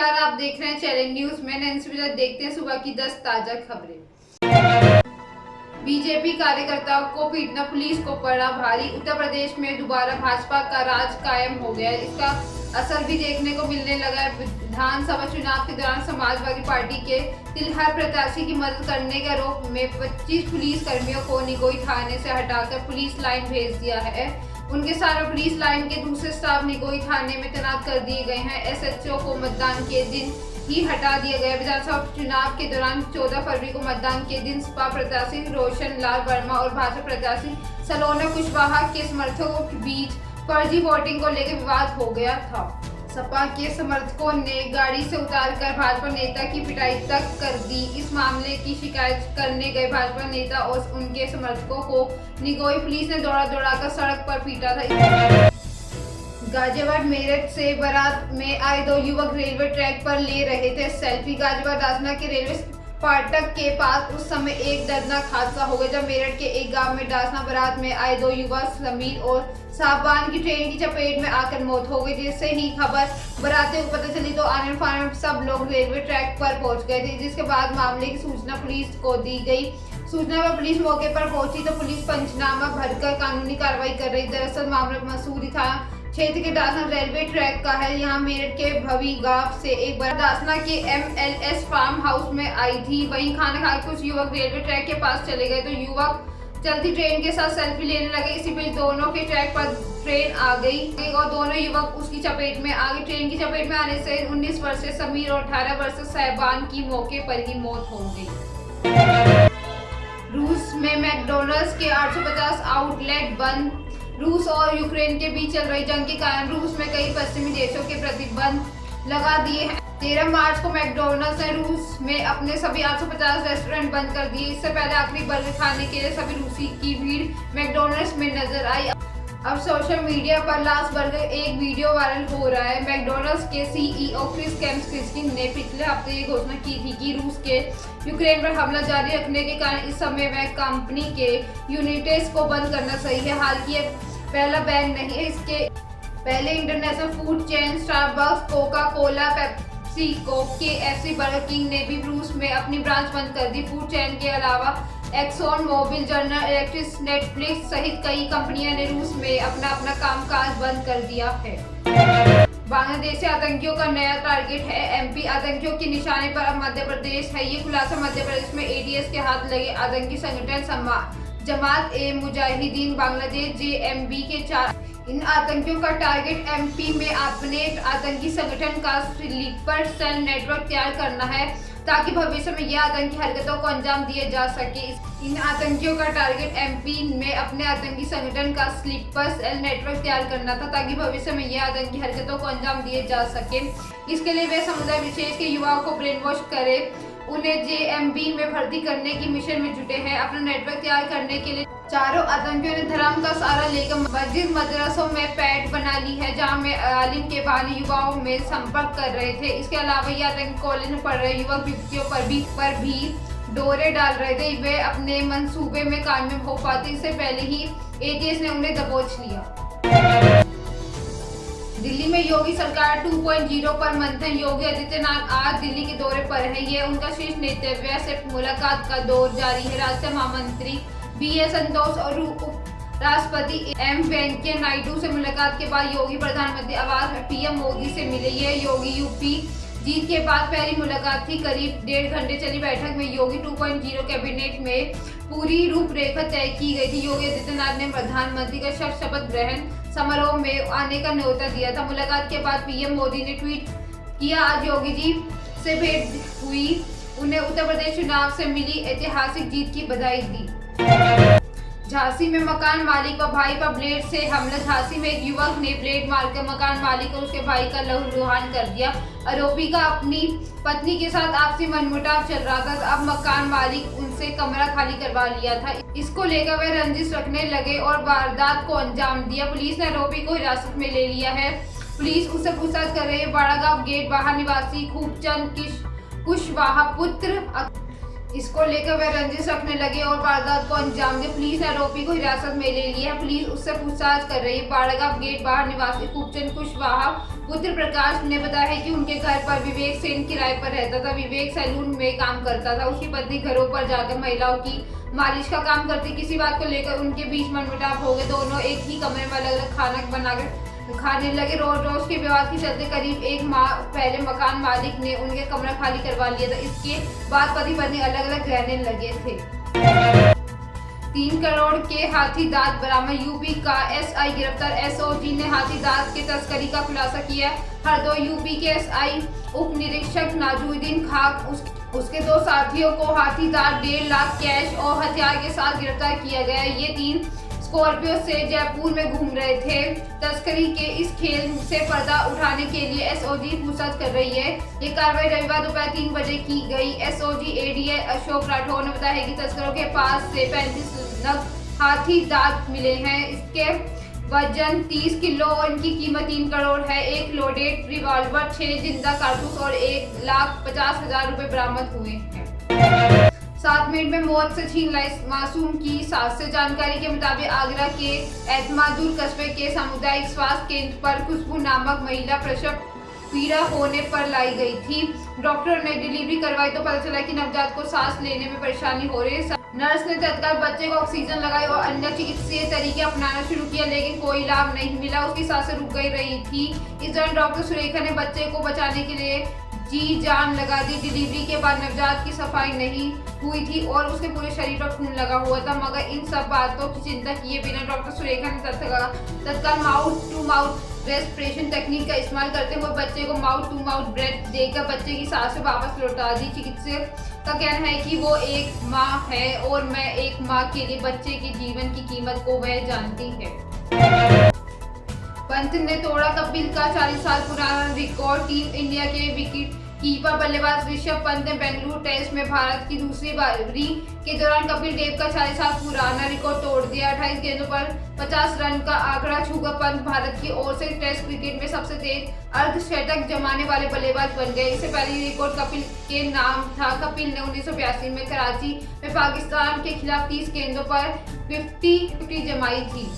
नमस्कार, आप देख रहे हैं चैलेंज न्यूज में। देखते हैं सुबह की 10 ताजा खबरें। बीजेपी कार्यकर्ताओं को पीटना पुलिस को पड़ा भारी। उत्तर प्रदेश में दोबारा भाजपा का राज कायम हो गया। इसका असर भी देखने को मिलने लगा है। विधानसभा चुनाव के दौरान समाजवादी पार्टी के तिलहर प्रत्याशी की मदद करने के आरोप में 25 पुलिस कर्मियों को निगोई थाने से हटाकर पुलिस लाइन भेज दिया है। उनके सारे पुलिस लाइन के दूसरे स्टाफ निगोई थाने में तैनात कर दिए गए हैं। एसएचओ को मतदान के दिन ही हटा दिया गया। विधानसभा चुनाव के दौरान 14 फरवरी को मतदान के दिन सपा प्रत्याशी रोशन लाल वर्मा और भाजपा प्रत्याशी सलोना कुशवाहा के समर्थकों के बीच फर्जी वोटिंग को लेकर विवाद हो गया था। सपा के समर्थकों ने गाड़ी से उतारकर भाजपा नेता की पिटाई तक कर दी। इस मामले की शिकायत करने गए भाजपा नेता और उनके समर्थकों को निगोई पुलिस ने दौड़ा कर सड़क पर पीटा था। गाजियाबाद मेरठ से बारात में आए 2 युवक रेलवे ट्रैक पर ले रहे थे सेल्फी। गाजियाबाद डासना के रेलवे फाटक के पास उस समय एक दर्दनाक हादसा हो गया जब मेरठ के एक गांव में डासना बारात में आए 2 युवक समीर और साहबान की ट्रेन की चपेट में आकर मौत हो गई। जिससे ही खबर बारातियों को पता चली तो आने फाने सब लोग रेलवे ट्रैक पर पहुंच गए थे। जिसके बाद मामले की सूचना पुलिस को दी गई। सूचना पर पुलिस मौके पर पहुंची तो पुलिस पंचनामा भरकर कानूनी कार्रवाई कर रही। दरअसल मामला मसूरी था क्षेत्र के दासना रेलवे ट्रैक का है। यहाँ मेरठ के भवी गांव से एक बार दासना के MLS फार्म हाउस में आई थी। वहीं खाना खाकर कुछ युवक रेलवे ट्रैक के पास चले गए तो युवक चलती ट्रेन के साथ सेल्फी लेने लगे। इसी बीच दोनों के ट्रैक पर ट्रेन आ गई और दोनों युवक उसकी चपेट में आ गए। ट्रेन की चपेट में आने से 19 वर्षीय समीर और 18 वर्षीय साहबान की मौके पर ही मौत हो गई। रूस में मैकडॉनल्ड्स के 850 आउटलेट बंद। रूस और यूक्रेन के बीच चल रही जंग के कारण रूस में कई पश्चिमी देशों के प्रतिबंध लगा दिए हैं। 13 मार्च को मैकडॉनल्ड्स ने रूस में अपने सभी 850 रेस्टोरेंट बंद कर दिए। इससे पहले आखिरी बर्गर खाने के लिए सभी रूसी की भीड़ मैकडॉनल्ड्स में नजर आई। अब सोशल मीडिया पर लास्ट बर्गर एक वीडियो वायरल हो रहा है। मैकडॉनल्ड्स के CEO क्रिस केम्स्की ने पिछले हफ्ते ये घोषणा की थी कि रूस के यूक्रेन पर हमला जारी रखने के कारण इस समय वह कंपनी के यूनिट्स को बंद करना सही है। हालांकि ये पहला बैन नहीं है। इसके पहले international food chain Starbucks, Coca Cola, PepsiCo, KFC, burger king ने भी रूस में अपनी ब्रांच बंद कर दी। फूड चेन के अलावा Exxon Mobil, General Electric, Netflix सहित कई कंपनियों ने रूस में अपना कामकाज बंद कर दिया है। बांग्लादेश से आतंकियों का नया टारगेट है MP। आतंकियों के निशाने पर अब मध्य प्रदेश है। ये खुलासा मध्य प्रदेश में ATS के हाथ लगे आतंकी संगठन जमात-ए-मुजाहिदीन बांग्लादेश JMB के 4 इन आतंकियों का टारगेट MP में अपने आतंकी संगठन का स्लीपर सेल नेटवर्क तैयार करना है ताकि भविष्य में यह आतंकी हरकतों को अंजाम दिए जा सके। इन आतंकियों का टारगेट MP में अपने आतंकी संगठन का स्लीपर सेल नेटवर्क तैयार करना था ताकि भविष्य में यह आतंकी हरकतों को अंजाम दिए जा सके। इसके लिए वे समुदाय विशेष के युवाओं को ब्रेन वॉश करे, उन्हें JMB में भर्ती करने की मिशन में जुटे हैं। अपना नेटवर्क तैयार करने के लिए चारों आतंकियों ने धर्म का सहारा लेकर मस्जिद मदरसों में पैठ बना ली है जहां में आलिम के बहाने युवाओं में संपर्क कर रहे थे। इसके अलावा ये आतंकी कॉलेज में पढ़ रहे युवक युवतियों पर भी डोरे डाल रहे थे। वे अपने मंसूबे में कामयाब हो पाते इससे पहले ही ATS ने उन्हें दबोच लिया। दिल्ली में योगी सरकार 2.0 पर मंथन। योगी आदित्यनाथ आज दिल्ली के दौरे पर है। ये उनका शीर्ष नेतृत्व से मुलाकात का दौर जारी है। राष्ट्रीय महामंत्री BA संतोष और राष्ट्रपति M वेंकैया नायडू से मुलाकात के बाद योगी प्रधानमंत्री आवास में PM मोदी से मिले। ये योगी UP जीत के बाद पहली मुलाकात थी। करीब 1.5 घंटे चली बैठक में योगी 2.0 कैबिनेट में पूरी रूपरेखा तय की गई थी। योगी आदित्यनाथ ने प्रधानमंत्री का शपथ ग्रहण समारोह में आने का न्योता दिया था। मुलाकात के बाद PM मोदी ने ट्वीट किया, आज योगी जी से भेंट हुई, उन्हें उत्तर प्रदेश चुनाव से मिली ऐतिहासिक जीत की बधाई दी। झांसी में मकान मालिक और भाई पर ब्लेड से हमला। झांसी में एक युवक ने ब्लेड मारकर मकान मालिक और उसके भाई का लहूलुहान कर दिया। आरोपी का अपनी पत्नी के साथ आपसी मनमुटाव चल रहा था। अब मकान मालिक उनसे कमरा खाली करवा लिया था। इसको लेकर वे रंजिश रखने लगे और वारदात को अंजाम दिया। पुलिस ने आरोपी को हिरासत में ले लिया है। पुलिस उससे पूछताछ कर रही है। बाड़ागांव गेट बाहर निवासी खूबचंद कुशवाहा पुत्र इसको लेकर वे रंजिश रखने लगे और वारदात को अंजाम दिया। पुलिस ने आरोपी को हिरासत में ले लिया है। पुलिस उससे पूछताछ कर रही है। बाड़ागांव गेट बाहर निवासी खूबचंद कुशवाहा पुत्र प्रकाश ने बताया है कि उनके घर पर विवेक सेन किराए पर रहता था। विवेक सैलून में काम करता था। उसकी पत्नी घरों पर जाकर महिलाओं की मालिश का काम करती। किसी बात को लेकर उनके बीच मनमुटाव हो गए। दोनों एक ही कमरे में अलग अलग खाना बनाकर खाने लगे। रोज के विवाद के चलते करीब एक माह पहले मकान मालिक ने उनके कमरा खाली करवा लिया था। इसके बाद पति पत्नी अलग अलग रहने लगे थे। 3 करोड़ के हाथी दांत बरामद। यूपी का एसआई गिरफ्तार। एसओजी ने हाथी दांत के तस्करी का खुलासा किया। हरदोई यूपी के एसआई उप निरीक्षक नाजुद्दीन खाक उसके 2 साथियों को हाथी दांत 1.5 लाख कैश और हथियार के साथ गिरफ्तार किया गया। ये 3 स्कॉर्पियो से जयपुर में घूम रहे थे। तस्करी के इस खेल से पर्दा उठाने के लिए एसओजी पूछताछ कर रही है। ये कार्रवाई रविवार दोपहर 3 बजे की गई। एसओजी एडीए अशोक राठौर ने बताया कि तस्करों के पास से 35 नग हाथी दांत मिले हैं। इसके वजन 30 किलो और इनकी कीमत 3 करोड़ है। 1 लोडेड रिवॉल्वर, 6 जिंदा कारतूस और 1,50,000 रुपए बरामद हुए हैं। 7 मिनट में मौत से छीन लाई मासूम की सांस। से जानकारी के मुताबिक आगरा के एतमादुल कस्बे के सामुदायिक स्वास्थ्य केंद्र पर खुशबू नामक महिला प्रसव पीड़ा होने पर लाई गई थी। डॉक्टर ने डिलीवरी करवाई तो पता चला कि नवजात को सांस लेने में परेशानी हो रही है। नर्स ने तत्काल बच्चे को ऑक्सीजन लगाई और अन्य चिकित्सीय तरीके अपनाना शुरू किया, लेकिन कोई लाभ नहीं मिला। उसकी सांसें रुक गई रही थी। इस दौरान डॉक्टर सुरेखा ने बच्चे को बचाने के लिए जी जान लगा दी। डिलीवरी के बाद नवजात की सफाई नहीं हुई थी और उसके पूरे शरीर पर खून लगा हुआ था, मगर इन सब बातों की चिंता किए बिना डॉक्टर सुरेखा ने तत्काल माउथ टू माउथ रेस्पिरेशन तकनीक का इस्तेमाल करते हुए बच्चे को माउथ टू माउथ ब्रेथ देकर बच्चे की सांसें वापस लौटा दी। चिकित्सक का कहना है कि वो एक माँ है और मैं एक माँ के लिए बच्चे के जीवन की कीमत को वह जानती है। पंत ने तोड़ा कपिल का 40 साल पुराना रिकॉर्ड। टीम इंडिया के विकेट कीपर बल्लेबाज ऋषभ पंत ने बेंगलुरु टेस्ट में भारत की दूसरी पारी के दौरान कपिल देव का 40 साल पुराना रिकॉर्ड तोड़ दिया। 28 गेंदों पर 50 रन का आंकड़ा छूकर पंत भारत की ओर से टेस्ट क्रिकेट में सबसे तेज अर्धशतक जमाने वाले बल्लेबाज बन गए। इससे पहले ये रिकॉर्ड कपिल के नाम था। कपिल ने 1982 में कराची में पाकिस्तान के खिलाफ 30 गेंदों पर 50 जमाई थी।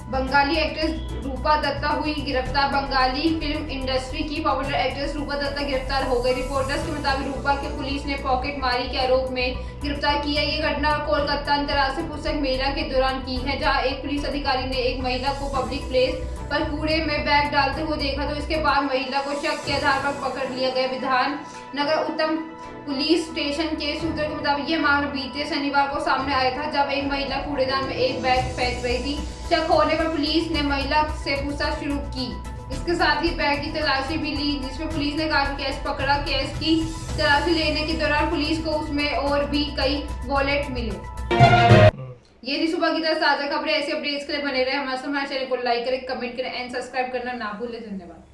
बंगाली एक्ट्रेस रूपा दत्ता हुई गिरफ्तार। बंगाली फिल्म इंडस्ट्री की पॉपुलर एक्ट्रेस रूपा दत्ता गिरफ्तार हो गई। रिपोर्टर्स के मुताबिक रूपा के पुलिस ने पॉकेट मारी के आरोप में गिरफ्तार किया। ये घटना कोलकाता अंतर्राष्ट्रीय पुस्तक मेला के दौरान की है, जहां एक पुलिस अधिकारी ने एक महिला को पब्लिक प्लेस पर कूड़े में बैग डालते हुए देखा, तो इसके बाद महिला को शक के आधार पर पकड़ लिया गया। विधान नगर उत्तम पुलिस स्टेशन के सूत्रों के मुताबिक ये मामला बीते शनिवार को सामने आया था, जब एक महिला कूड़ेदान में एक बैग फेंक रही थी। शक होने पर पुलिस ने महिला से पूछताछ शुरू की। इसके साथ ही बैग की तलाशी भी ली, जिसमें पुलिस ने काफी कैश पकड़ा। कैश की तलाशी लेने के दौरान पुलिस को उसमें और भी कई वॉलेट मिले। ये थी सुबह की ताजा खबरें। ऐसे अपडेट्स के लिए बने रहे हमारे चैनल को लाइक करें, कमेंट करें एंड सब्सक्राइब करना ना भूलें। धन्यवाद।